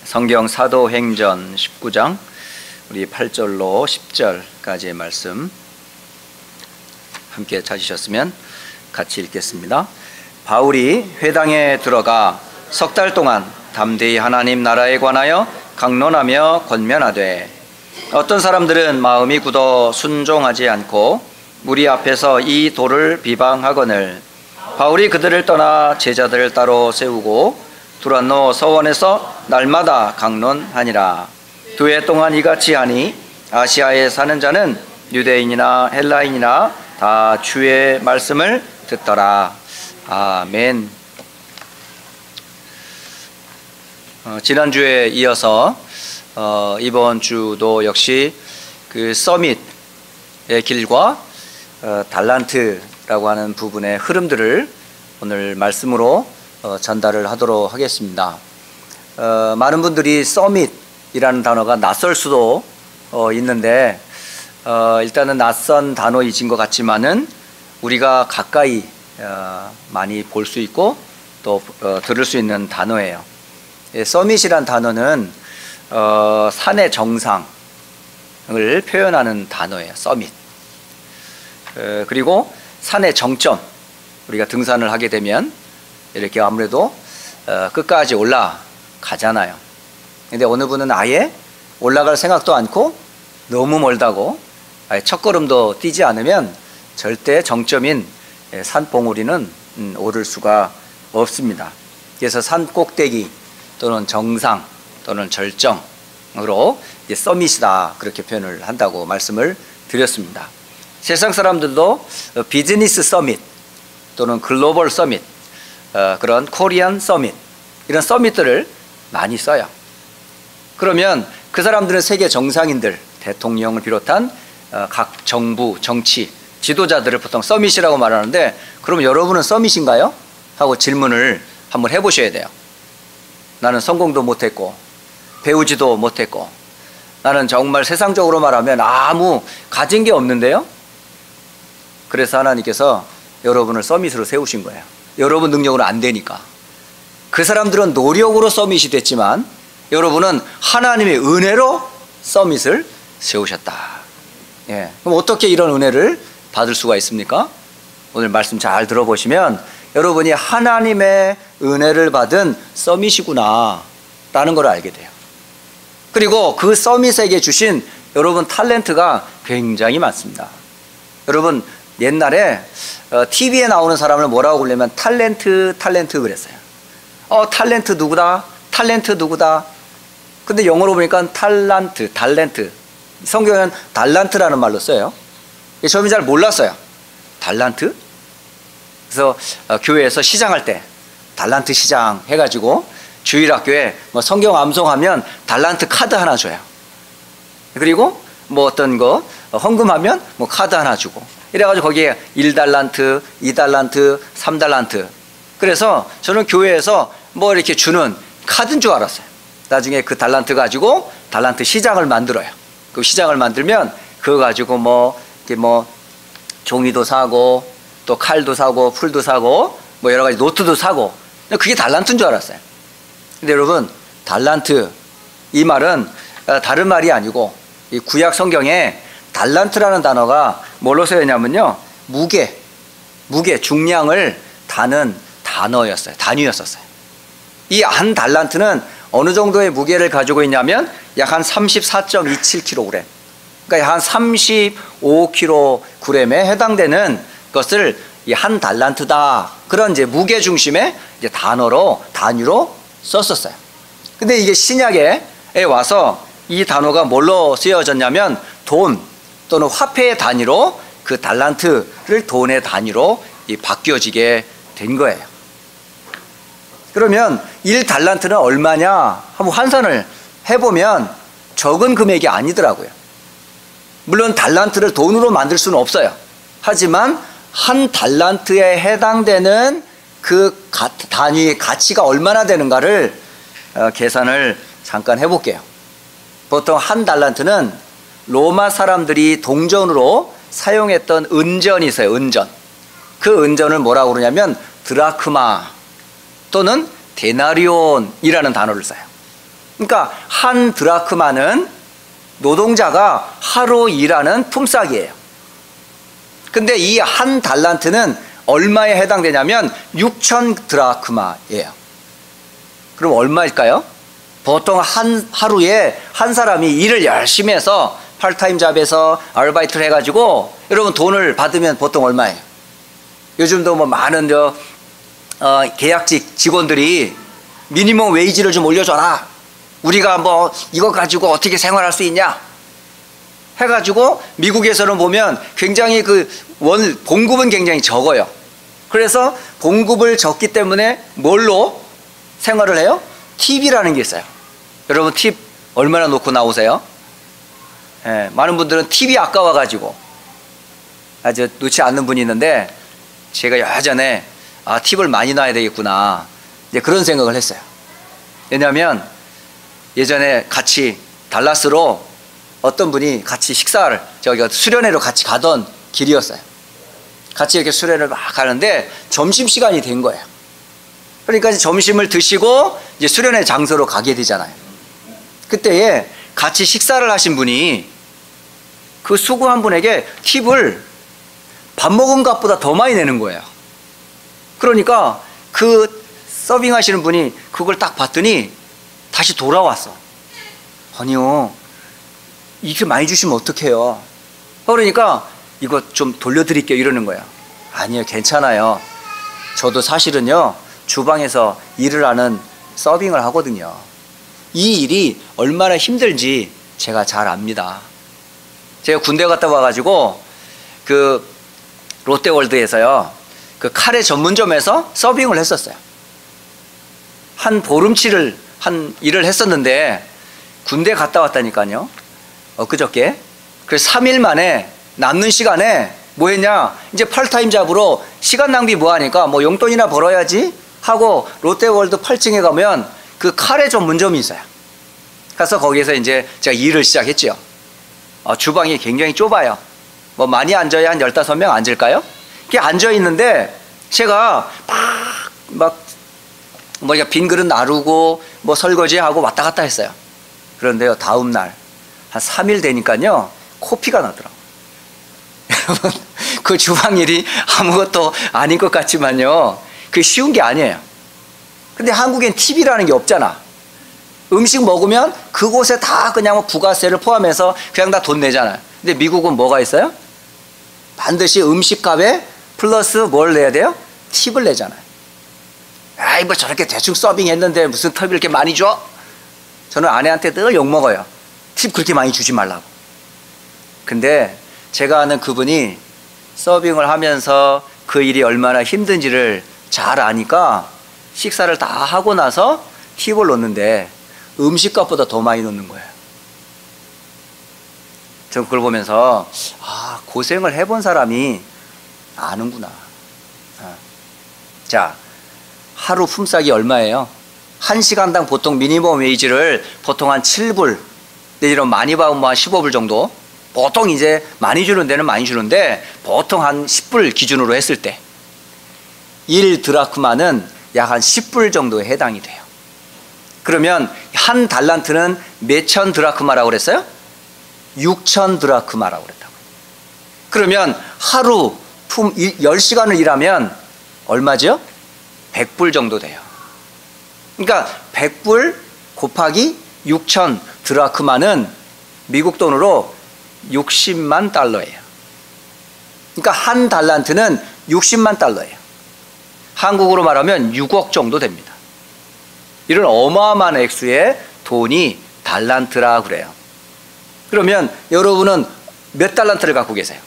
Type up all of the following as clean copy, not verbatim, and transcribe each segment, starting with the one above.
성경 사도행전 19장 우리 8절로 10절까지의 말씀 함께 찾으셨으면 같이 읽겠습니다. 바울이 회당에 들어가 석 달 동안 담대히 하나님 나라에 관하여 강론하며 권면하되 어떤 사람들은 마음이 굳어 순종하지 않고 무리 앞에서 이 도를 비방하거늘 바울이 그들을 떠나 제자들을 따로 세우고 두란노 서원에서 날마다 강론하니라. 2해 동안 이같이 하니 아시아에 사는 자는 유대인이나 헬라인이나 다 주의 말씀을 듣더라. 아멘. 지난주에 이어서 이번 주도 역시 그 서밋의 길과 달란트라고 하는 부분의 흐름들을 오늘 말씀으로 전달을 하도록 하겠습니다. 많은 분들이 서밋이라는 단어가 낯설 수도 있는데 일단은 낯선 단어이신 것 같지만은 우리가 가까이 많이 볼 수 있고 또 들을 수 있는 단어예요. 서밋이란 단어는 산의 정상을 표현하는 단어예요. 서밋. 그리고 산의 정점, 우리가 등산을 하게 되면 이렇게 아무래도 끝까지 올라가잖아요. 근데 어느 분은 아예 올라갈 생각도 않고 너무 멀다고 아예 첫걸음도 뛰지 않으면 절대 정점인 산봉우리는 오를 수가 없습니다. 그래서 산 꼭대기 또는 정상 또는 절정으로 서밋이다 그렇게 표현을 한다고 말씀을 드렸습니다. 세상 사람들도 비즈니스 서밋 또는 글로벌 서밋, 그런 코리안 서밋, 이런 서밋들을 많이 써요. 그러면 그 사람들은 세계 정상인들, 대통령을 비롯한 각 정부, 정치, 지도자들을 보통 서밋이라고 말하는데, 그럼 여러분은 서밋인가요? 하고 질문을 한번 해보셔야 돼요. 나는 성공도 못했고 배우지도 못했고 나는 정말 세상적으로 말하면 아무 가진 게 없는데요. 그래서 하나님께서 여러분을 서밋으로 세우신 거예요. 여러분 능력으로 안 되니까. 그 사람들은 노력으로 서밋이 됐지만 여러분은 하나님의 은혜로 서밋을 세우셨다. 예. 그럼 어떻게 이런 은혜를 받을 수가 있습니까? 오늘 말씀 잘 들어보시면 여러분이 하나님의 은혜를 받은 서밋이구나 라는 걸 알게 돼요. 그리고 그 서밋에게 주신 여러분 탤런트가 굉장히 많습니다. 여러분 옛날에 TV에 나오는 사람을 뭐라고 부르냐면 탤런트 그랬어요. 탤런트 누구다? 탤런트 누구다? 근데 영어로 보니까 달란트. 성경에는 달란트라는 말로 써요. 저는 잘 몰랐어요. 달란트? 그래서 교회에서 시장할 때 달란트 시장 해가지고 주일학교에 뭐 성경 암송하면 달란트 카드 하나 줘요. 그리고 뭐 어떤 거 헌금하면 뭐 카드 하나 주고 이래가지고 거기에 1달란트, 2달란트, 3달란트. 그래서 저는 교회에서 뭐 이렇게 주는 카드인 줄 알았어요. 나중에 그 달란트 가지고 달란트 시장을 만들어요. 그 시장을 만들면 그거 가지고 뭐 이렇게 뭐 종이도 사고 또 칼도 사고 풀도 사고 뭐 여러 가지 노트도 사고, 그게 달란트인 줄 알았어요. 근데 여러분 달란트 이 말은 다른 말이 아니고 이 구약 성경에 달란트라는 단어가 뭘로 쓰였냐면요, 무게 중량을 다는 단어였어요. 단위였었어요. 이 한 달란트는 어느 정도의 무게를 가지고 있냐면 약 한 34.27kg, 그러니까 한 35kg에 해당되는 것을 이 한 달란트다, 그런 이제 무게 중심의 이제 단위로 썼었어요. 근데 이게 신약에 와서 이 단어가 뭘로 쓰여졌냐면 돈 또는 화폐의 단위로, 그 달란트를 돈의 단위로 바뀌어지게 된 거예요. 그러면 1달란트는 얼마냐 한번 환산을 해보면 적은 금액이 아니더라고요. 물론 달란트를 돈으로 만들 수는 없어요. 하지만 한 달란트에 해당되는 그 단위의 가치가 얼마나 되는가를 계산을 잠깐 해볼게요. 보통 한 달란트는 로마 사람들이 동전으로 사용했던 은전이 있어요. 은전. 그 은전을 뭐라고 그러냐면 드라크마 또는 데나리온이라는 단어를 써요. 그러니까 한 드라크마는 노동자가 하루 일하는 품삯이에요. 근데 이 한 달란트는 얼마에 해당되냐면 6천 드라크마예요. 그럼 얼마일까요? 보통 하루에 한 사람이 일을 열심히 해서 팔타임 잡에서 아르바이트를 해가지고 여러분 돈을 받으면 보통 얼마예요? 요즘도 뭐 많은 계약직 직원들이 미니멈 웨이지를 좀 올려줘라. 우리가 뭐 이거 가지고 어떻게 생활할 수 있냐? 해가지고 미국에서는 보면 굉장히 봉급은 굉장히 적어요. 그래서 봉급을 적기 때문에 뭘로 생활을 해요? 팁이라는 게 있어요. 여러분 팁 얼마나 놓고 나오세요? 예, 많은 분들은 팁이 아까워가지고 아주 놓지 않는 분이 있는데 제가 예전에 팁을 많이 놔야 되겠구나 이제 그런 생각을 했어요. 왜냐하면 예전에 같이 달라스로 어떤 분이 같이 식사를 수련회로 같이 가던 길이었어요. 같이 이렇게 수련회를 막 가는데 점심시간이 된 거예요. 그러니까 이제 점심을 드시고 이제 수련회 장소로 가게 되잖아요. 그때에 같이 식사를 하신 분이 그 수고한 분에게 팁을 밥 먹은 값보다 더 많이 내는 거예요. 그러니까 그 서빙 하시는 분이 그걸 딱 봤더니 다시 돌아왔어. 아니요, 이렇게 많이 주시면 어떡해요? 그러니까 이거 좀 돌려드릴게요 이러는 거예요. 아니요, 괜찮아요. 저도 사실은요 주방에서 일을 하는 서빙을 하거든요. 이 일이 얼마나 힘들지 제가 잘 압니다. 제가 군대 갔다 와가지고 그 롯데월드에서요 그 카레 전문점에서 서빙을 했었어요. 한 보름치를 일을 했었는데 군대 갔다 왔다니까요. 엊그저께. 그래서 3일 만에 남는 시간에 뭐 했냐, 이제 팔타임 잡으로 시간 낭비 뭐 하니까 뭐 용돈이나 벌어야지 하고 롯데월드 8층에 가면 그 카레 전문점이 있어요. 가서 거기에서 이제 제가 일을 시작했죠. 주방이 굉장히 좁아요. 뭐 많이 앉아야 한 15명 앉을까요? 이렇게 앉아 있는데 제가 막 빈 그릇 나르고 뭐 설거지하고 왔다 갔다 했어요. 그런데요 다음 날 한 3일 되니까요 코피가 나더라고요. 여러분 그 주방 일이 아무것도 아닌 것 같지만요 그게 쉬운 게 아니에요. 근데 한국엔 팁이라는 게 없잖아. 음식 먹으면 그곳에 다 그냥 부가세를 포함해서 그냥 다 돈 내잖아요. 근데 미국은 뭐가 있어요? 반드시 음식값에 플러스 뭘 내야 돼요? 팁을 내잖아요. 아이 뭐 저렇게 대충 서빙했는데 무슨 팁을 이렇게 많이 줘? 저는 아내한테 늘 욕먹어요. 팁 그렇게 많이 주지 말라고. 근데 제가 아는 그분이 서빙을 하면서 그 일이 얼마나 힘든지를 잘 아니까 식사를 다 하고 나서 팁을 넣는데 음식값보다 더 많이 넣는 거예요. 전 그걸 보면서 고생을 해본 사람이 아는구나. 자, 하루 품삯이 얼마예요? 1시간당 보통 미니멈 웨이지를 보통 한 7불 내지는 많이 받으면 한 15불 정도, 보통 이제 많이 주는 데는 많이 주는데 보통 한 10불 기준으로 했을 때 1드라크마는 약 한 10불 정도에 해당이 돼요. 그러면 한 달란트는 몇천 드라크마라고 그랬어요? 6천 드라크마라고 그랬다고. 그러면 하루 10시간을 일하면 얼마죠? 100불 정도 돼요. 그러니까 100불 곱하기 6천 드라크마는 미국 돈으로 60만 달러예요. 그러니까 한 달란트는 60만 달러예요. 한국으로 말하면 6억 정도 됩니다. 이런 어마어마한 액수의 돈이 달란트라 그래요. 그러면 여러분은 몇 달란트를 갖고 계세요?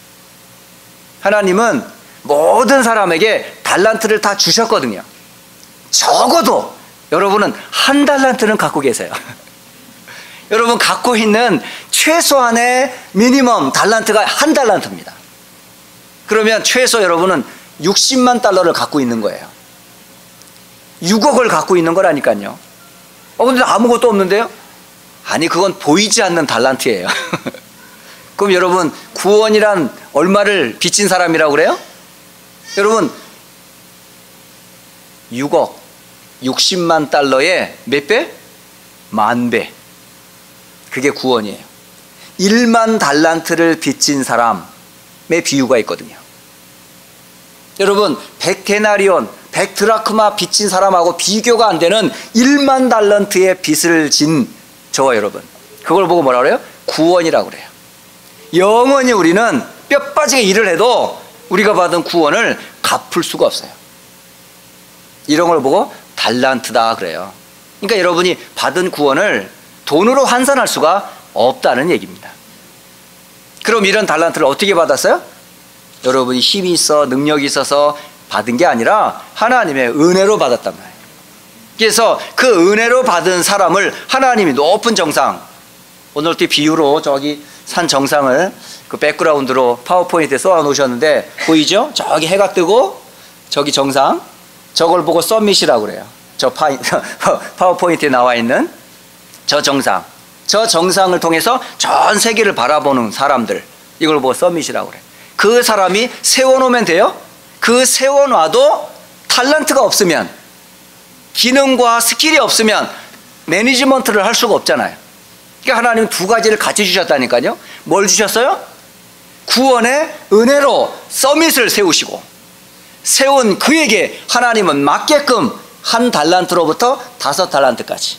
하나님은 모든 사람에게 달란트를 다 주셨거든요. 적어도 여러분은 한 달란트는 갖고 계세요. 여러분 갖고 있는 최소한의 미니멈 달란트가 한 달란트입니다. 그러면 최소 여러분은 60만 달러를 갖고 있는 거예요. 6억을 갖고 있는 거라니까요. 근데 아무것도 없는데요? 아니 그건 보이지 않는 달란트예요. 그럼 여러분 구원이란 얼마를 빚진 사람이라고 그래요? 여러분 6억 60만 달러에 몇 배? 10,000배. 그게 구원이에요. 1만 달란트를 빚진 사람의 비유가 있거든요. 여러분 100데나리온 100드라크마 빚진 사람하고 비교가 안 되는 1만 달란트의 빚을 진 저와 여러분, 그걸 보고 뭐라 그래요? 구원이라고 그래요. 영원히 우리는 뼈 빠지게 일을 해도 우리가 받은 구원을 갚을 수가 없어요. 이런 걸 보고 달란트다 그래요. 그러니까 여러분이 받은 구원을 돈으로 환산할 수가 없다는 얘기입니다. 그럼 이런 달란트를 어떻게 받았어요? 여러분이 힘이 있어 능력이 있어서 받은 게 아니라 하나님의 은혜로 받았단 말이에요. 그래서 그 은혜로 받은 사람을 하나님이 높은 정상, 오늘 또 비유로 저기 산 정상을 그 백그라운드로 파워포인트에 쏘아 놓으셨는데 보이죠? 저기 해가 뜨고 저기 정상, 저걸 보고 썸밋이라고 그래요. 저 파워포인트에 나와 있는 저 정상, 저 정상을 통해서 전 세계를 바라보는 사람들, 이걸 보고 썸밋이라고 그래요. 그 사람이 세워놓으면 돼요? 그 세워놔도 탤런트가 없으면, 기능과 스킬이 없으면 매니지먼트를 할 수가 없잖아요. 그러니까 하나님은 두 가지를 같이 주셨다니까요. 뭘 주셨어요? 구원의 은혜로 서밋을 세우시고, 세운 그에게 하나님은 맞게끔 1달란트로부터 5달란트까지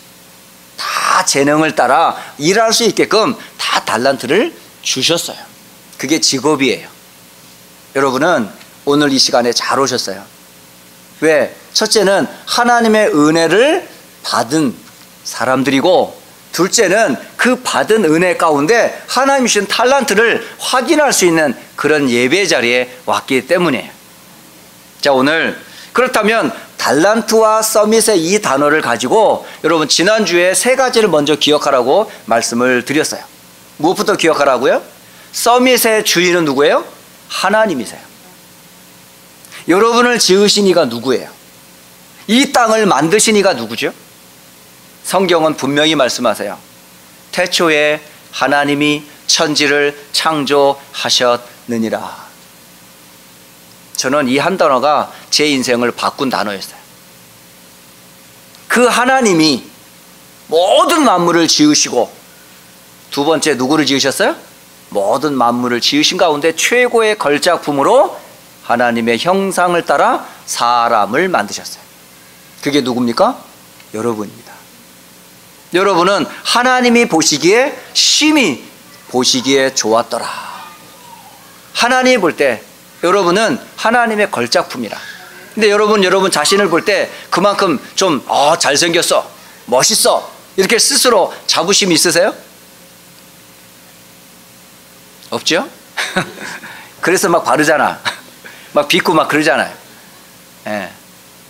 다 재능을 따라 일할 수 있게끔 다 달란트를 주셨어요. 그게 직업이에요. 여러분은 오늘 이 시간에 잘 오셨어요. 왜? 첫째는 하나님의 은혜를 받은 사람들이고, 둘째는 그 받은 은혜 가운데 하나님이 주신 탤런트를 확인할 수 있는 그런 예배 자리에 왔기 때문이에요. 자, 오늘 그렇다면 달란트와 서밋의 이 단어를 가지고 여러분 지난주에 세 가지를 먼저 기억하라고 말씀을 드렸어요. 무엇부터 기억하라고요? 서밋의 주인은 누구예요? 하나님이세요. 여러분을 지으신 이가 누구예요? 이 땅을 만드신 이가 누구죠? 성경은 분명히 말씀하세요. 태초에 하나님이 천지를 창조하셨느니라. 저는 이 한 단어가 제 인생을 바꾼 단어였어요. 그 하나님이 모든 만물을 지으시고, 두 번째 누구를 지으셨어요? 모든 만물을 지으신 가운데 최고의 걸작품으로 하나님의 형상을 따라 사람을 만드셨어요. 그게 누굽니까? 여러분입니다. 여러분은 하나님이 보시기에, 심히 보시기에 좋았더라. 하나님이 볼 때 여러분은 하나님의 걸작품이라. 근데 여러분 자신을 볼 때 그만큼 좀 잘생겼어, 멋있어, 이렇게 스스로 자부심이 있으세요? 없죠? 그래서 막 바르잖아. 막 빗고 막 그러잖아요. 예.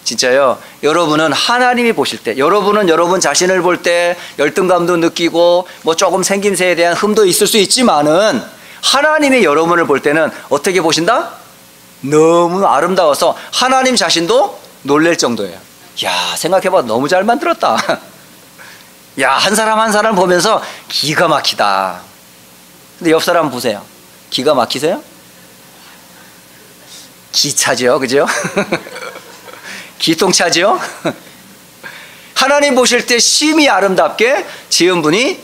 진짜요. 여러분은 하나님이 보실 때, 여러분은 여러분 자신을 볼 때 열등감도 느끼고 뭐 조금 생김새에 대한 흠도 있을 수 있지만은, 하나님이 여러분을 볼 때는 어떻게 보신다? 너무 아름다워서 하나님 자신도 놀랄 정도예요. 야, 생각해봐, 너무 잘 만들었다. 야, 한 사람 한 사람 보면서 기가 막히다. 근데 옆 사람 보세요. 기가 막히세요? 기차죠, 그죠? 기똥차죠? 하나님 보실 때 심히 아름답게 지은 분이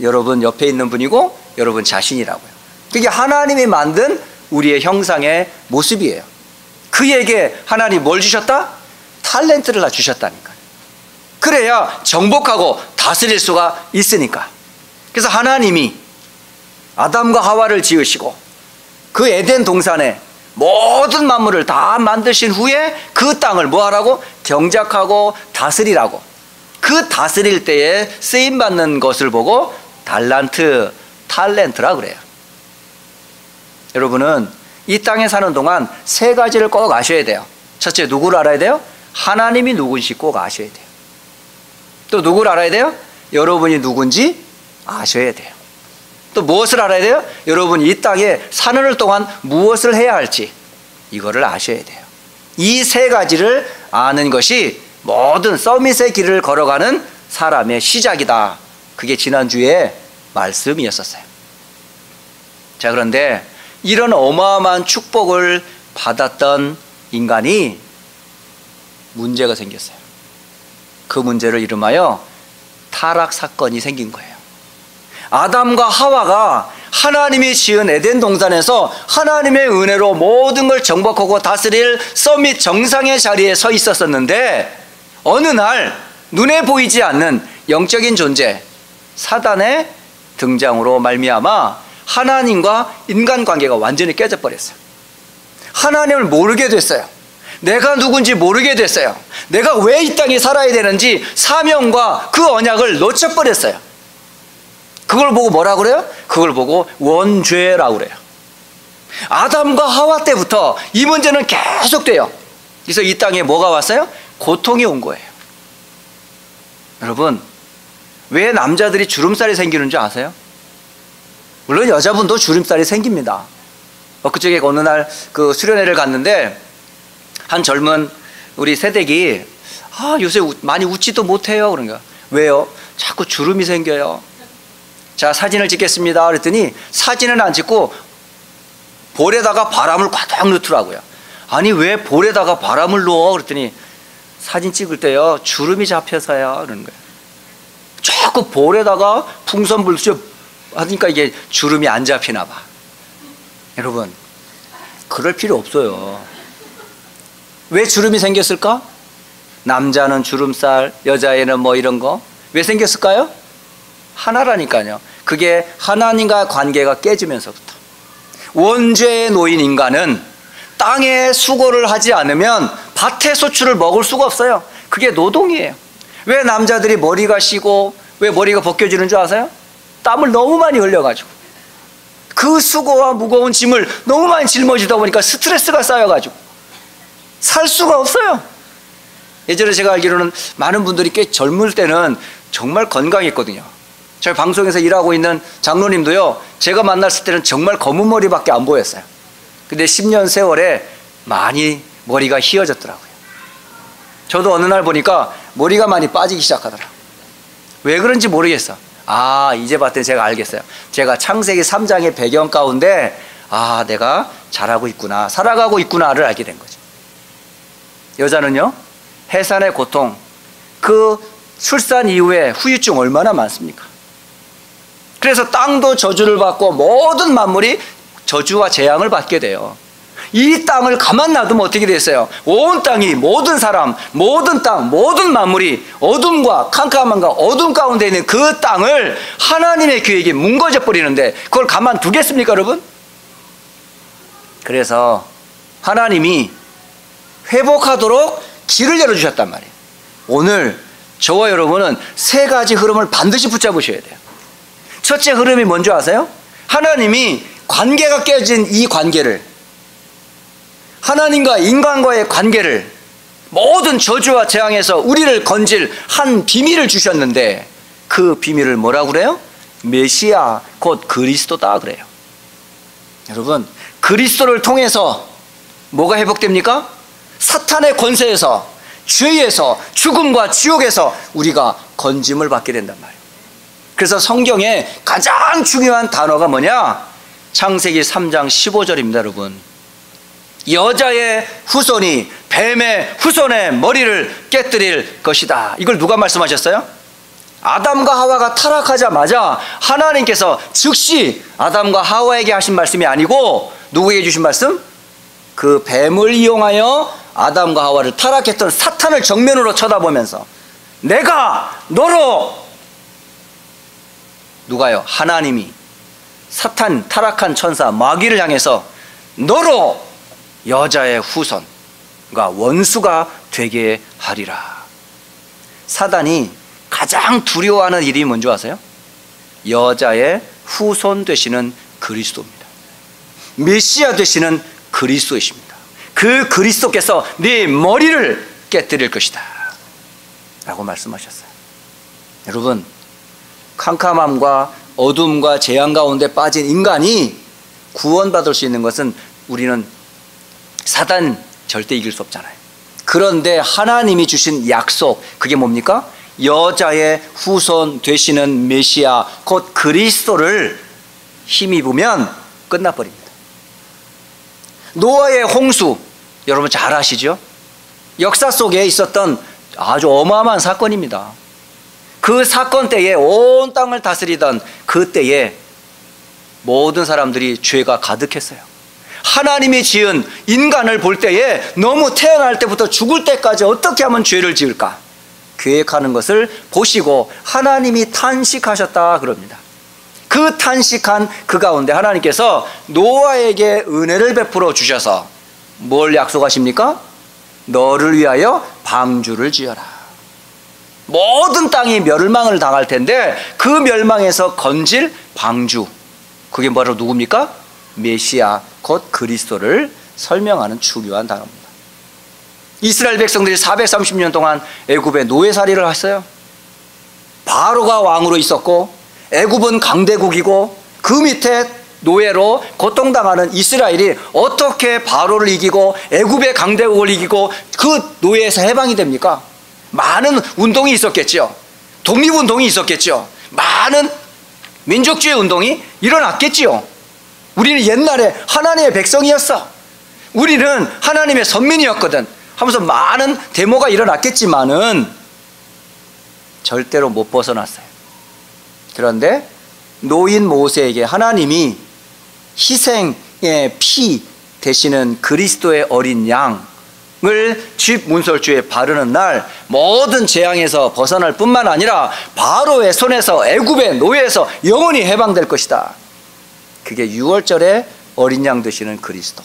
여러분 옆에 있는 분이고 여러분 자신이라고요. 그게 하나님이 만든 우리의 형상의 모습이에요. 그에게 하나님 뭘 주셨다? 탤런트를 주셨다니까요. 그래야 정복하고 다스릴 수가 있으니까. 그래서 하나님이 아담과 하와를 지으시고 그 에덴 동산에 모든 만물을 다 만드신 후에 그 땅을 뭐하라고? 경작하고 다스리라고. 그 다스릴 때에 쓰임받는 것을 보고 달란트, 탤런트라 그래요. 여러분은 이 땅에 사는 동안 세 가지를 꼭 아셔야 돼요. 첫째, 누구를 알아야 돼요? 하나님이 누군지 꼭 아셔야 돼요. 또 누구를 알아야 돼요? 여러분이 누군지 아셔야 돼요. 또 무엇을 알아야 돼요? 여러분이 이 땅에 사는 동안 무엇을 해야 할지, 이거를 아셔야 돼요. 이 세 가지를 아는 것이 모든 서밋의 길을 걸어가는 사람의 시작이다. 그게 지난주에 말씀이었었어요. 자, 그런데 이런 어마어마한 축복을 받았던 인간이 문제가 생겼어요. 그 문제를 이름하여 타락 사건이 생긴 거예요. 아담과 하와가 하나님이 지은 에덴 동산에서 하나님의 은혜로 모든 걸 정복하고 다스릴 서밋 정상의 자리에 서 있었었는데, 어느 날 눈에 보이지 않는 영적인 존재 사단의 등장으로 말미암아 하나님과 인간관계가 완전히 깨져버렸어요. 하나님을 모르게 됐어요. 내가 누군지 모르게 됐어요. 내가 왜 이 땅에 살아야 되는지 사명과 그 언약을 놓쳐버렸어요. 그걸 보고 뭐라 그래요? 그걸 보고 원죄라고 그래요. 아담과 하와 때부터 이 문제는 계속돼요. 그래서 이 땅에 뭐가 왔어요? 고통이 온 거예요. 여러분, 왜 남자들이 주름살이 생기는 줄 아세요? 물론 여자분도 주름살이 생깁니다. 그쪽에 어느 날 그 수련회를 갔는데 한 젊은 우리 새댁이 요새 많이 웃지도 못해요. 그런가. 왜요? 자꾸 주름이 생겨요. 자, 사진을 찍겠습니다. 그랬더니 사진은 안 찍고 볼에다가 바람을 꽉 넣더라고요. 아니, 왜 볼에다가 바람을 넣어? 그랬더니 사진 찍을 때요, 주름이 잡혀서요. 그러는 거예요. 자꾸 볼에다가 풍선불 하니까 이게 주름이 안 잡히나 봐. 여러분, 그럴 필요 없어요. 왜 주름이 생겼을까? 남자는 주름살, 여자애는 뭐 이런 거. 왜 생겼을까요? 하나라니까요. 그게 하나님과 관계가 깨지면서부터. 원죄에 놓인 인간은 땅에 수고를 하지 않으면 밭의 소출을 먹을 수가 없어요. 그게 노동이에요. 왜 남자들이 머리가 쉬고 왜 머리가 벗겨지는 줄 아세요? 땀을 너무 많이 흘려가지고, 그 수고와 무거운 짐을 너무 많이 짊어지다 보니까 스트레스가 쌓여가지고 살 수가 없어요. 예전에 제가 알기로는 많은 분들이 꽤 젊을 때는 정말 건강했거든요. 저희 방송에서 일하고 있는 장로님도요, 제가 만났을 때는 정말 검은 머리밖에 안 보였어요. 근데 10년 세월에 많이 머리가 휘어졌더라고요. 저도 어느 날 보니까 머리가 많이 빠지기 시작하더라고요. 왜 그런지 모르겠어. 이제 봤더니 제가 알겠어요. 제가 창세기 3장의 배경 가운데 내가 잘하고 있구나, 살아가고 있구나를 알게 된 거죠. 여자는요, 해산의 고통, 그 출산 이후에 후유증 얼마나 많습니까? 그래서 땅도 저주를 받고 모든 만물이 저주와 재앙을 받게 돼요. 이 땅을 가만 놔두면 어떻게 됐어요? 온 땅이, 모든 사람, 모든 땅, 모든 만물이 어둠과 캄캄함과 어둠 가운데 있는 그 땅을 하나님의 계획에 뭉거져 버리는데 그걸 가만 두겠습니까, 여러분? 그래서 하나님이 회복하도록 길을 열어주셨단 말이에요. 오늘 저와 여러분은 세 가지 흐름을 반드시 붙잡으셔야 돼요. 첫째 흐름이 뭔지 아세요? 하나님이 관계가 깨진 이 관계를, 하나님과 인간과의 관계를, 모든 저주와 재앙에서 우리를 건질 한 비밀을 주셨는데, 그 비밀을 뭐라고 그래요? 메시아, 곧 그리스도다 그래요. 여러분, 그리스도를 통해서 뭐가 회복됩니까? 사탄의 권세에서, 죄에서, 죽음과 지옥에서 우리가 건짐을 받게 된단 말이에요. 그래서 성경에 가장 중요한 단어가 뭐냐? 창세기 3장 15절입니다, 여러분. 여자의 후손이 뱀의 후손의 머리를 깨뜨릴 것이다. 이걸 누가 말씀하셨어요? 아담과 하와가 타락하자마자 하나님께서 즉시 아담과 하와에게 하신 말씀이 아니고 누구에게 주신 말씀? 그 뱀을 이용하여 아담과 하와를 타락했던 사탄을 정면으로 쳐다보면서 내가 너로, 누가요? 하나님이 사탄, 타락한 천사 마귀를 향해서 너로 여자의 후손과 원수가 되게 하리라. 사단이 가장 두려워하는 일이 뭔지 아세요? 여자의 후손 되시는 그리스도입니다. 메시아 되시는 그리스도이십니다. 그 그리스도께서 네 머리를 깨뜨릴 것이다 라고 말씀하셨어요. 여러분, 캄캄함과 어둠과 재앙 가운데 빠진 인간이 구원받을 수 있는 것은 우리는 사단 절대 이길 수 없잖아요. 그런데 하나님이 주신 약속, 그게 뭡니까? 여자의 후손 되시는 메시아, 곧 그리스도를 힘입으면 끝나버립니다. 노아의 홍수, 여러분 잘 아시죠? 역사 속에 있었던 아주 어마어마한 사건입니다. 그 사건 때에 온 땅을 다스리던 그 때에 모든 사람들이 죄가 가득했어요. 하나님이 지은 인간을 볼 때에 너무 태어날 때부터 죽을 때까지 어떻게 하면 죄를 지을까 계획하는 것을 보시고 하나님이 탄식하셨다 그럽니다. 그 탄식한 그 가운데 하나님께서 노아에게 은혜를 베풀어 주셔서 뭘 약속하십니까? 너를 위하여 방주를 지어라. 모든 땅이 멸망을 당할 텐데 그 멸망에서 건질 방주, 그게 바로 누굽니까? 메시아 곧 그리스도를 설명하는 중요한 단어입니다. 이스라엘 백성들이 430년 동안 애굽의 노예살이를 했어요. 바로가 왕으로 있었고 애굽은 강대국이고 그 밑에 노예로 고통당하는 이스라엘이 어떻게 바로를 이기고 애굽의 강대국을 이기고 그 노예에서 해방이 됩니까? 많은 운동이 있었겠죠. 독립운동이 있었겠죠. 많은 민족주의 운동이 일어났겠지요. 우리는 옛날에 하나님의 백성이었어, 우리는 하나님의 선민이었거든 하면서 많은 데모가 일어났겠지만은 절대로 못 벗어났어요. 그런데 노인 모세에게 하나님이 희생의 피 되시는 그리스도의 어린 양을 집 문설주에 바르는 날 모든 재앙에서 벗어날 뿐만 아니라 바로의 손에서 애굽의 노예에서 영원히 해방될 것이다. 그게 6월절에 어린 양 되시는 그리스도.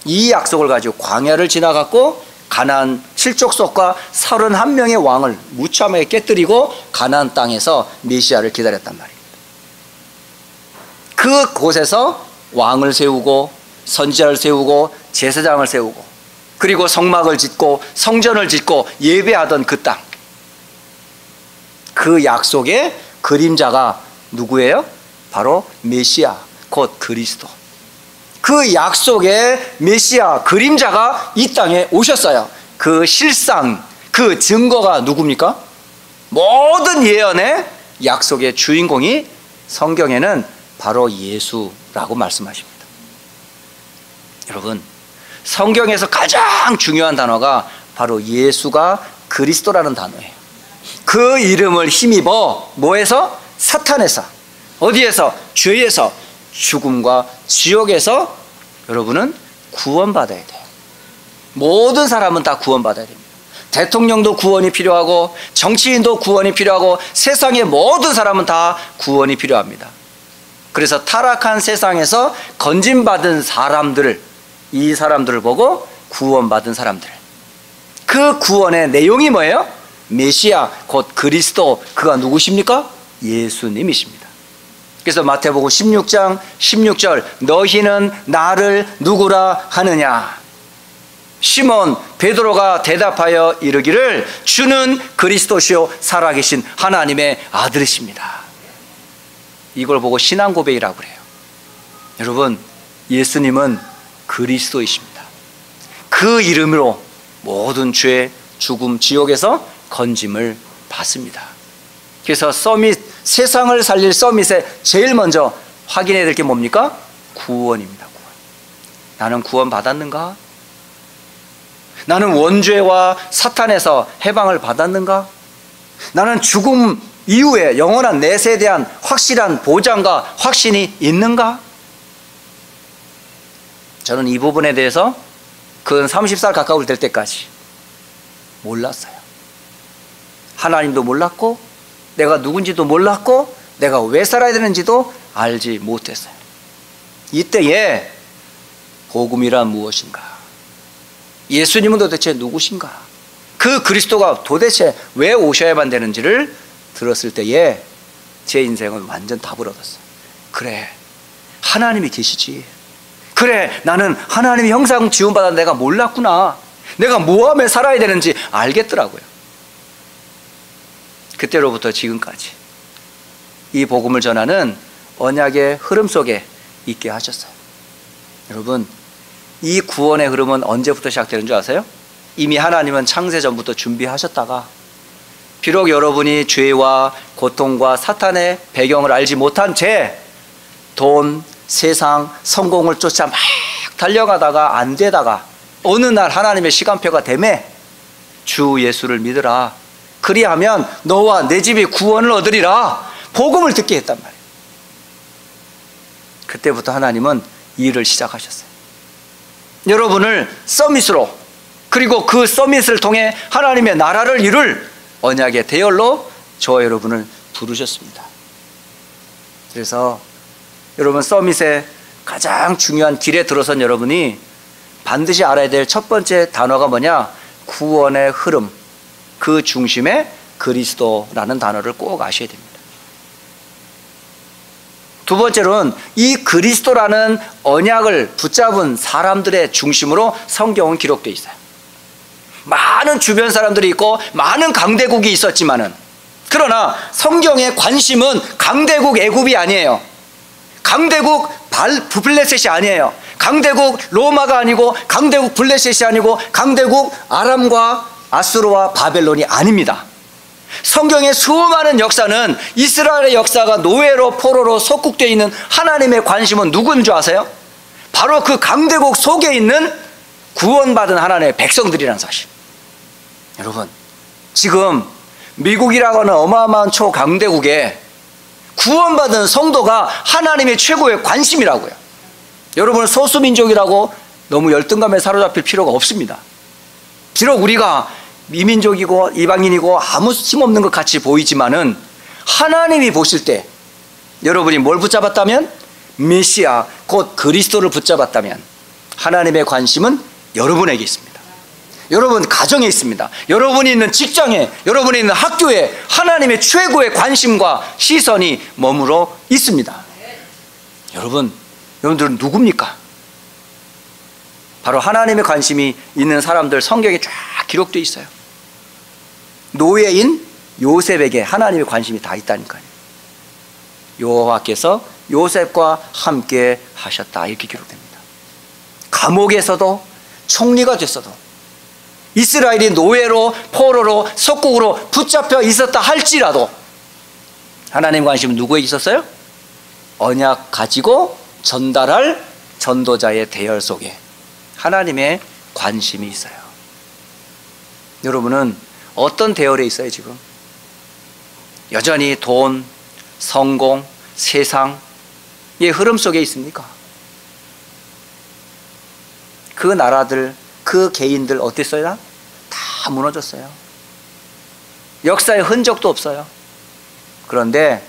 이 약속을 가지고 광야를 지나갔고 가나안 7족속과 31명의 왕을 무참하게 깨뜨리고 가나안 땅에서 메시아를 기다렸단 말입니다. 그 곳에서 왕을 세우고 선지자를 세우고 제사장을 세우고 그리고 성막을 짓고 성전을 짓고 예배하던 그 땅, 그 약속의 그림자가 누구예요? 바로 메시아 곧 그리스도. 그 약속의 메시아 그림자가 이 땅에 오셨어요. 그 실상, 그 증거가 누굽니까? 모든 예언의 약속의 주인공이 성경에는 바로 예수라고 말씀하십니다. 여러분, 성경에서 가장 중요한 단어가 바로 예수가 그리스도라는 단어예요. 그 이름을 힘입어 뭐에서? 사탄에서, 어디에서? 죄에서, 죽음과 지옥에서 여러분은 구원받아야 돼요. 모든 사람은 다 구원받아야 됩니다. 대통령도 구원이 필요하고 정치인도 구원이 필요하고 세상의 모든 사람은 다 구원이 필요합니다. 그래서 타락한 세상에서 건진받은 사람들을, 이 사람들을 보고 구원받은 사람들, 그 구원의 내용이 뭐예요? 메시아 곧 그리스도, 그가 누구십니까? 예수님이십니다. 그래서 마태복음 16장 16절 너희는 나를 누구라 하느냐? 시몬 베드로가 대답하여 이르기를 주는 그리스도시요 살아계신 하나님의 아들이십니다. 이걸 보고 신앙 고백이라고 그래요. 여러분, 예수님은 그리스도이십니다. 그 이름으로 모든 죄, 죽음, 지옥에서 건짐을 받습니다. 그래서 서밋, 세상을 살릴 서밋에 제일 먼저 확인해야 될 게 뭡니까? 구원입니다. 구원. 나는 구원 받았는가? 나는 원죄와 사탄에서 해방을 받았는가? 나는 죽음 이후에 영원한 내세에 대한 확실한 보장과 확신이 있는가? 저는 이 부분에 대해서 근 30살 가까울 될 때까지 몰랐어요. 하나님도 몰랐고 내가 누군지도 몰랐고 내가 왜 살아야 되는지도 알지 못했어요. 이때에 복음이란 무엇인가? 예수님은 도대체 누구신가? 그 그리스도가 도대체 왜 오셔야만 되는지를 들었을 때에 제 인생은 완전 답을 얻었어요. 그래, 하나님이 계시지. 그래, 나는 하나님의 형상 지음받아 내가 몰랐구나. 내가 뭐하며 살아야 되는지 알겠더라고요. 그때로부터 지금까지 이 복음을 전하는 언약의 흐름 속에 있게 하셨어요. 여러분, 이 구원의 흐름은 언제부터 시작되는 줄 아세요? 이미 하나님은 창세 전부터 준비하셨다가 비록 여러분이 죄와 고통과 사탄의 배경을 알지 못한 채 돈, 세상, 성공을 쫓아 막 달려가다가 안 되다가 어느 날 하나님의 시간표가 되매 주 예수를 믿으라. 그 그리하면 너와 내 집이 구원을 얻으리라 복음을 듣게 했단 말이에요. 그때부터 하나님은 일을 시작하셨어요. 여러분을 서밋으로, 그리고 그 서밋을 통해 하나님의 나라를 이룰 언약의 대열로 저와 여러분을 부르셨습니다. 그래서 여러분, 서밋의 가장 중요한 길에 들어선 여러분이 반드시 알아야 될 첫 번째 단어가 뭐냐? 구원의 흐름, 그 중심에 그리스도라는 단어를 꼭 아셔야 됩니다. 두 번째로는 이 그리스도라는 언약을 붙잡은 사람들의 중심으로 성경은 기록되어 있어요. 많은 주변 사람들이 있고 많은 강대국이 있었지만은, 그러나 성경의 관심은 강대국 애굽이 아니에요. 강대국 블레셋이 아니에요. 강대국 로마가 아니고, 강대국 블레셋이 아니고, 강대국 아람과 아수르와 바벨론이 아닙니다. 성경의 수많은 역사는 이스라엘의 역사가 노예로 포로로 속국되어 있는 하나님의 관심은 누구인 줄 아세요? 바로 그 강대국 속에 있는 구원받은 하나님의 백성들이라는 사실. 여러분, 지금 미국이라고 하는 어마어마한 초강대국에 구원받은 성도가 하나님의 최고의 관심이라고요. 여러분, 소수민족이라고 너무 열등감에 사로잡힐 필요가 없습니다. 비록 우리가 이민족이고 이방인이고 아무 힘없는 것 같이 보이지만은, 하나님이 보실 때 여러분이 뭘 붙잡았다면, 메시아 곧 그리스도를 붙잡았다면, 하나님의 관심은 여러분에게 있습니다. 여러분 가정에 있습니다. 여러분이 있는 직장에, 여러분이 있는 학교에 하나님의 최고의 관심과 시선이 머물러 있습니다. 여러분들은 누굽니까? 바로 하나님의 관심이 있는 사람들, 성경에 쫙 기록되어 있어요. 노예인 요셉에게 하나님의 관심이 다 있다니까요. 여호와께서 요셉과 함께 하셨다, 이렇게 기록됩니다. 감옥에서도, 총리가 됐어도, 이스라엘이 노예로 포로로 속국으로 붙잡혀 있었다 할지라도 하나님 관심은 누구에게 있었어요? 언약 가지고 전달할 전도자의 대열 속에 하나님의 관심이 있어요. 여러분은 어떤 대열에 있어요 지금? 여전히 돈, 성공, 세상의 흐름 속에 있습니까? 그 나라들, 그 개인들 어땠어요? 다 무너졌어요. 역사의 흔적도 없어요. 그런데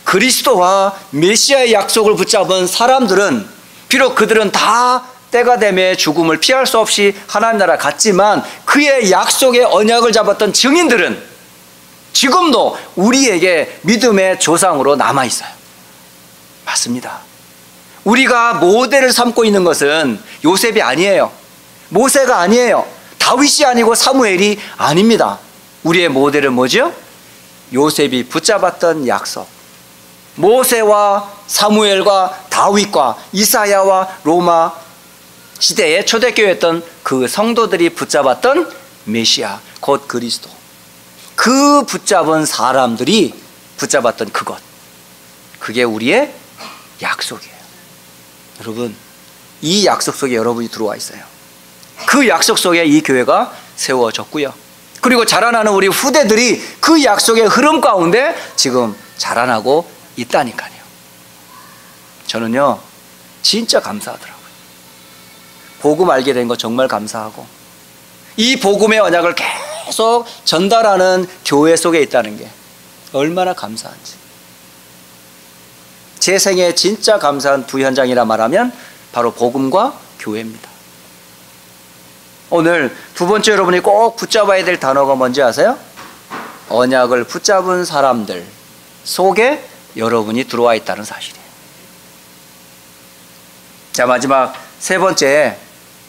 그리스도와 메시아의 약속을 붙잡은 사람들은, 비록 그들은 다 때가 되매 죽음을 피할 수 없이 하나님 나라 갔지만, 그의 약속의 언약을 잡았던 증인들은 지금도 우리에게 믿음의 조상으로 남아있어요. 맞습니다. 우리가 모델을 삼고 있는 것은 요셉이 아니에요. 모세가 아니에요. 다윗이 아니고 사무엘이 아닙니다. 우리의 모델은 뭐죠? 요셉이 붙잡았던 약속, 모세와 사무엘과 다윗과 이사야와 로마 시대의 초대교회였던 그 성도들이 붙잡았던 메시아 곧 그리스도, 그 붙잡은 사람들이 붙잡았던 그것, 그게 우리의 약속이에요. 여러분, 이 약속 속에 여러분이 들어와 있어요. 그 약속 속에 이 교회가 세워졌고요. 그리고 자라나는 우리 후대들이 그 약속의 흐름 가운데 지금 자라나고 있다니까요. 저는요 진짜 감사하더라고요. 복음 알게 된 거 정말 감사하고, 이 복음의 언약을 계속 전달하는 교회 속에 있다는 게 얼마나 감사한지. 제 생에 진짜 감사한 두 현장이라 말하면 바로 복음과 교회입니다. 오늘 두 번째 여러분이 꼭 붙잡아야 될 단어가 뭔지 아세요? 언약을 붙잡은 사람들 속에 여러분이 들어와 있다는 사실이에요. 자, 마지막 세 번째.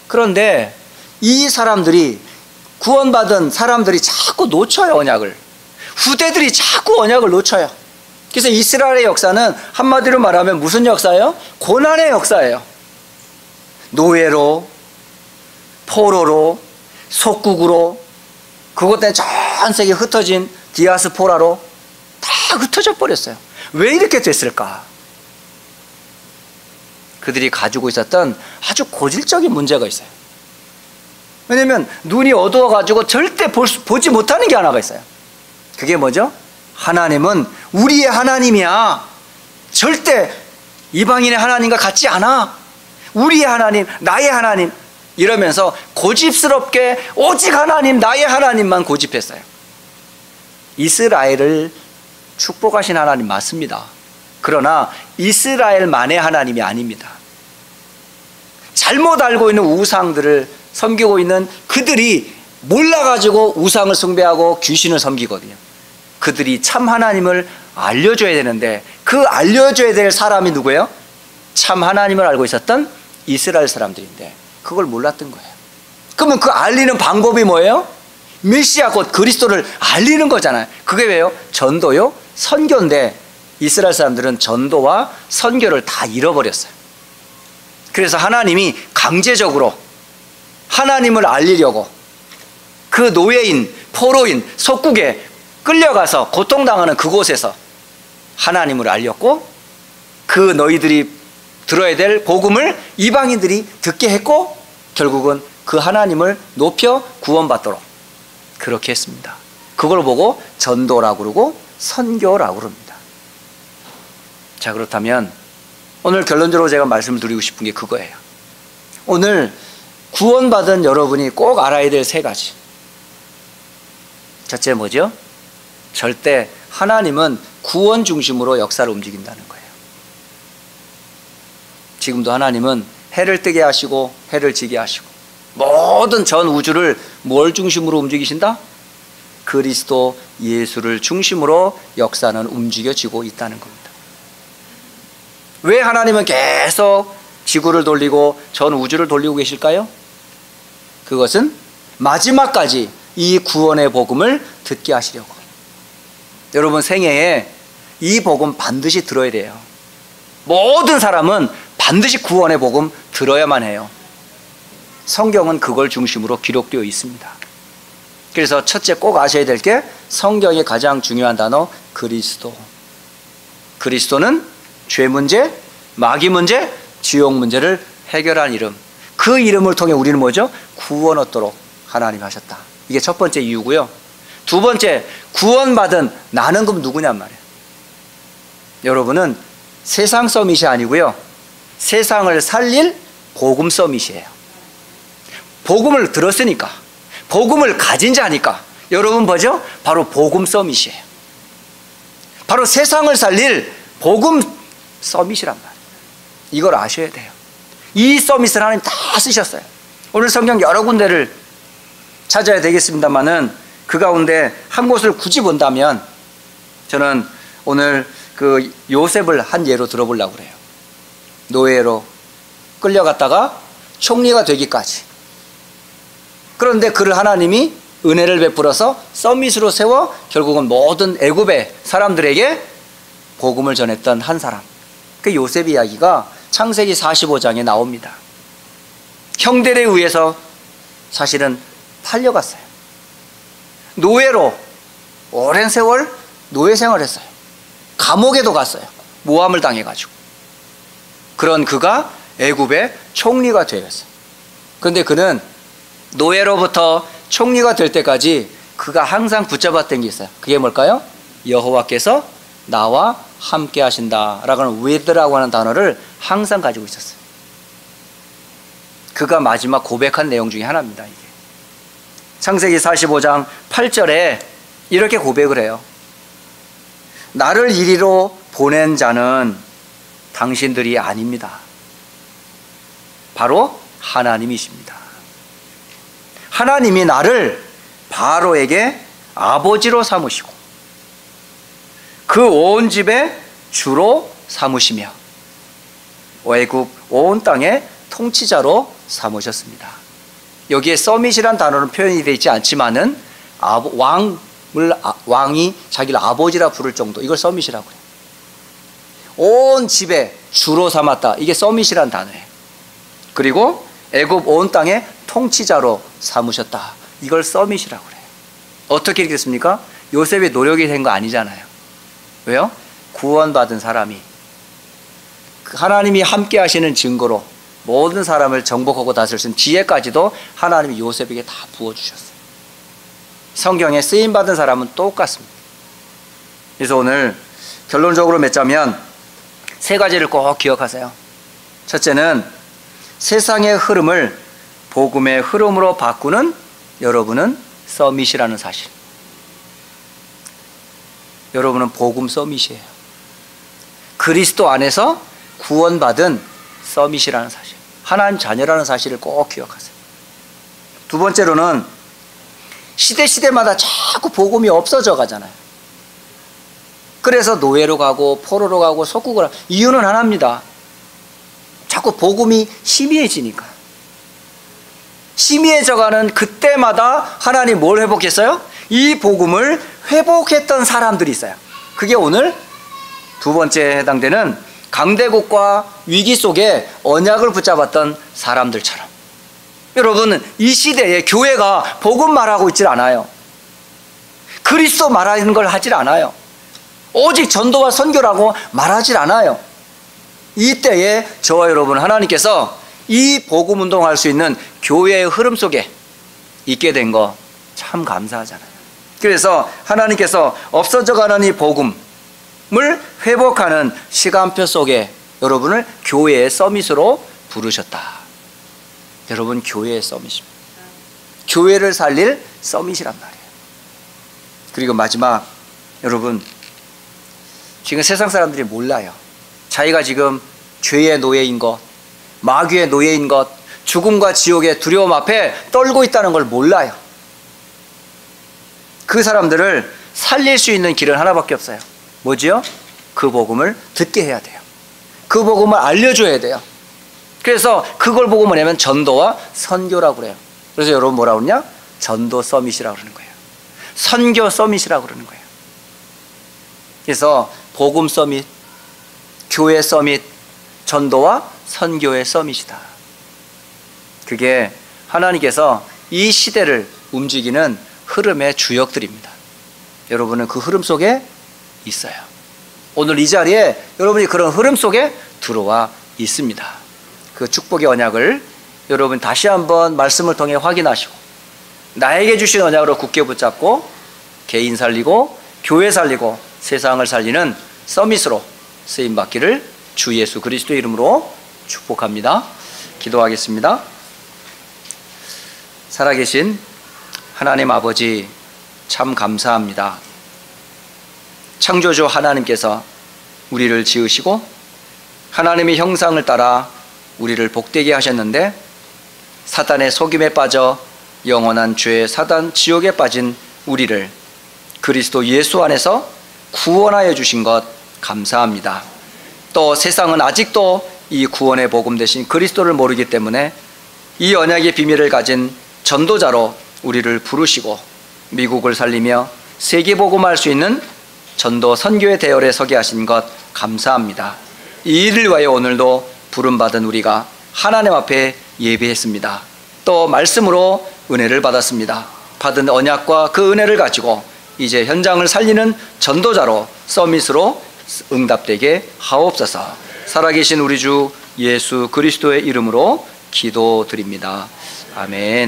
그런데 이 사람들이, 구원받은 사람들이 자꾸 놓쳐요, 언약을. 후대들이 자꾸 언약을 놓쳐요. 그래서 이스라엘의 역사는 한마디로 말하면 무슨 역사예요? 고난의 역사예요. 노예로, 포로로, 속국으로, 그것 때문에 전 세계에 흩어진 디아스포라로 다 흩어져 버렸어요. 왜 이렇게 됐을까? 그들이 가지고 있었던 아주 고질적인 문제가 있어요. 왜냐하면 눈이 어두워가지고 절대 보지 못하는 게 하나가 있어요. 그게 뭐죠? 하나님은 우리의 하나님이야. 절대 이방인의 하나님과 같지 않아. 우리의 하나님, 나의 하나님. 이러면서 고집스럽게 오직 하나님, 나의 하나님만 고집했어요. 이스라엘을 축복하신 하나님 맞습니다. 그러나 이스라엘만의 하나님이 아닙니다. 잘못 알고 있는 우상들을 섬기고 있는 그들이 몰라가지고 우상을 숭배하고 귀신을 섬기거든요. 그들이 참 하나님을 알려줘야 되는데 그 알려줘야 될 사람이 누구예요? 참 하나님을 알고 있었던 이스라엘 사람들인데 그걸 몰랐던 거예요. 그러면 그 알리는 방법이 뭐예요? 메시아 곧 그리스도를 알리는 거잖아요. 그게 왜요? 전도요? 선교인데 이스라엘 사람들은 전도와 선교를 다 잃어버렸어요. 그래서 하나님이 강제적으로 하나님을 알리려고 그 노예인, 포로인, 속국에 끌려가서 고통당하는 그곳에서 하나님을 알렸고 그 너희들이 들어야 될 복음을 이방인들이 듣게 했고 결국은 그 하나님을 높여 구원받도록 그렇게 했습니다. 그걸 보고 전도라고 그러고 선교라고 그럽니다. 자, 그렇다면 오늘 결론적으로 제가 말씀을 드리고 싶은 게 그거예요. 오늘 구원받은 여러분이 꼭 알아야 될 세 가지. 첫째 뭐죠? 절대 하나님은 구원 중심으로 역사를 움직인다는 거예요. 지금도 하나님은 해를 뜨게 하시고 해를 지게 하시고 모든 전 우주를 뭘 중심으로 움직이신다? 그리스도 예수를 중심으로 역사는 움직여지고 있다는 겁니다. 왜 하나님은 계속 지구를 돌리고 전 우주를 돌리고 계실까요? 그것은 마지막까지 이 구원의 복음을 듣게 하시려고. 여러분 생애에 이 복음 반드시 들어야 돼요. 모든 사람은 반드시 구원의 복음 들어야만 해요. 성경은 그걸 중심으로 기록되어 있습니다. 그래서 첫째 꼭 아셔야 될 게 성경의 가장 중요한 단어 그리스도. 그리스도는 죄 문제, 마귀 문제, 지옥 문제를 해결한 이름. 그 이름을 통해 우리는 뭐죠? 구원 얻도록 하나님 하셨다. 이게 첫 번째 이유고요. 두 번째, 구원받은 나는 그럼 누구냔 말이에요. 여러분은 세상 서밋이 아니고요. 세상을 살릴 복음 서밋이에요. 복음을 들었으니까, 복음을 가진 자니까 여러분 뭐죠? 바로 복음 서밋이에요. 바로 세상을 살릴 복음 서밋이란 말이에요. 이걸 아셔야 돼요. 이 서밋을 하나님 다 쓰셨어요. 오늘 성경 여러 군데를 찾아야 되겠습니다만은 그 가운데 한 곳을 굳이 본다면 저는 오늘 그 요셉을 한 예로 들어보려고 그래요. 노예로 끌려갔다가 총리가 되기까지. 그런데 그를 하나님이 은혜를 베풀어서 서밋으로 세워 결국은 모든 애굽의 사람들에게 복음을 전했던 한 사람. 그 요셉 이야기가 창세기 45장에 나옵니다. 형들에 의해서 사실은 팔려갔어요. 노예로 오랜 세월 노예 생활했어요. 감옥에도 갔어요. 모함을 당해가지고. 그런 그가 애굽의 총리가 되었어요. 그런데 그는 노예로부터 총리가 될 때까지 그가 항상 붙잡았던 게 있어요. 그게 뭘까요? 여호와께서 나와 함께 하신다라고 하는 with라고 하는 단어를 항상 가지고 있었어요. 그가 마지막 고백한 내용 중에 하나입니다. 이게 창세기 45장 8절에 이렇게 고백을 해요. 나를 이리로 보낸 자는 당신들이 아닙니다. 바로 하나님이십니다. 하나님이 나를 바로에게 아버지로 삼으시고 그 온 집의 주로 삼으시며 애굽 온 땅의 통치자로 삼으셨습니다. 여기에 서밋이란 단어는 표현이 되어 있지 않지만은 왕이 자기를 아버지라 부를 정도, 이걸 서밋이라고 해요. 온 집의 주로 삼았다. 이게 서밋이란 단어예요. 그리고 애굽 온 땅의 통치자로 삼으셨다. 이걸 서밋이라고 그래요. 어떻게 이렇게 됐습니까? 요셉의 노력이 된 거 아니잖아요. 왜요? 구원받은 사람이 하나님이 함께 하시는 증거로 모든 사람을 정복하고 다스릴 수 있는 지혜까지도 하나님이 요셉에게 다 부어주셨어요. 성경에 쓰임받은 사람은 똑같습니다. 그래서 오늘 결론적으로 맺자면 세 가지를 꼭 기억하세요. 첫째는 세상의 흐름을 복음의 흐름으로 바꾸는 여러분은 서밋이라는 사실. 여러분은 복음 서밋이에요. 그리스도 안에서 구원받은 서밋이라는 사실, 하나님 자녀라는 사실을 꼭 기억하세요. 두 번째로는 시대마다 자꾸 복음이 없어져 가잖아요. 그래서 노예로 가고 포로로 가고 속국으로 가고, 이유는 하나입니다. 자꾸 복음이 희미해지니까. 희미해져가는 그때마다 하나님 뭘 회복했어요? 이 복음을 회복했던 사람들이 있어요. 그게 오늘 두 번째에 해당되는 강대국과 위기 속에 언약을 붙잡았던 사람들처럼, 여러분, 이 시대에 교회가 복음 말하고 있질 않아요. 그리스도 말하는 걸 하질 않아요. 오직 전도와 선교라고 말하질 않아요. 이때에 저와 여러분, 하나님께서 이 복음 운동할 수 있는 교회의 흐름 속에 있게 된 거 참 감사하잖아요. 그래서 하나님께서 없어져가는 이 복음을 회복하는 시간표 속에 여러분을 교회의 서밋으로 부르셨다. 여러분, 교회의 서밋입니다. 교회를 살릴 서밋이란 말이에요. 그리고 마지막, 여러분, 지금 세상 사람들이 몰라요. 자기가 지금 죄의 노예인 것, 마귀의 노예인 것, 죽음과 지옥의 두려움 앞에 떨고 있다는 걸 몰라요. 그 사람들을 살릴 수 있는 길은 하나밖에 없어요. 뭐지요? 그 복음을 듣게 해야 돼요. 그 복음을 알려줘야 돼요. 그래서 그걸 보고 뭐냐면 전도와 선교라고 그래요. 그래서 여러분 뭐라고 그러냐? 전도 서밋이라고 그러는 거예요. 선교 서밋이라고 그러는 거예요. 그래서 복음 서밋, 교회 서밋, 전도와 선교의 서밋이다. 그게 하나님께서 이 시대를 움직이는 흐름의 주역들입니다. 여러분은 그 흐름 속에 있어요. 오늘 이 자리에 여러분이 그런 흐름 속에 들어와 있습니다. 그 축복의 언약을 여러분 다시 한번 말씀을 통해 확인하시고, 나에게 주신 언약으로 굳게 붙잡고 개인 살리고 교회 살리고 세상을 살리는 서밋으로 쓰임받기를 주 예수 그리스도의 이름으로 축복합니다. 기도하겠습니다. 살아계신 하나님 아버지, 참 감사합니다. 창조주 하나님께서 우리를 지으시고 하나님의 형상을 따라 우리를 복되게 하셨는데, 사단의 속임에 빠져 영원한 죄 사단 지옥에 빠진 우리를 그리스도 예수 안에서 구원하여 주신 것 감사합니다. 또 세상은 아직도 이 구원의 복음 되신 그리스도를 모르기 때문에 이 언약의 비밀을 가진 전도자로 우리를 부르시고 미국을 살리며 세계 복음할 수 있는 전도 선교의 대열에 서게 하신 것 감사합니다. 이 일을 위하여 오늘도 부름받은 우리가 하나님 앞에 예배했습니다. 또 말씀으로 은혜를 받았습니다. 받은 언약과 그 은혜를 가지고 이제 현장을 살리는 전도자로 서밋으로 응답되게 하옵소서. 살아계신 우리 주 예수 그리스도의 이름으로 기도드립니다. 아멘.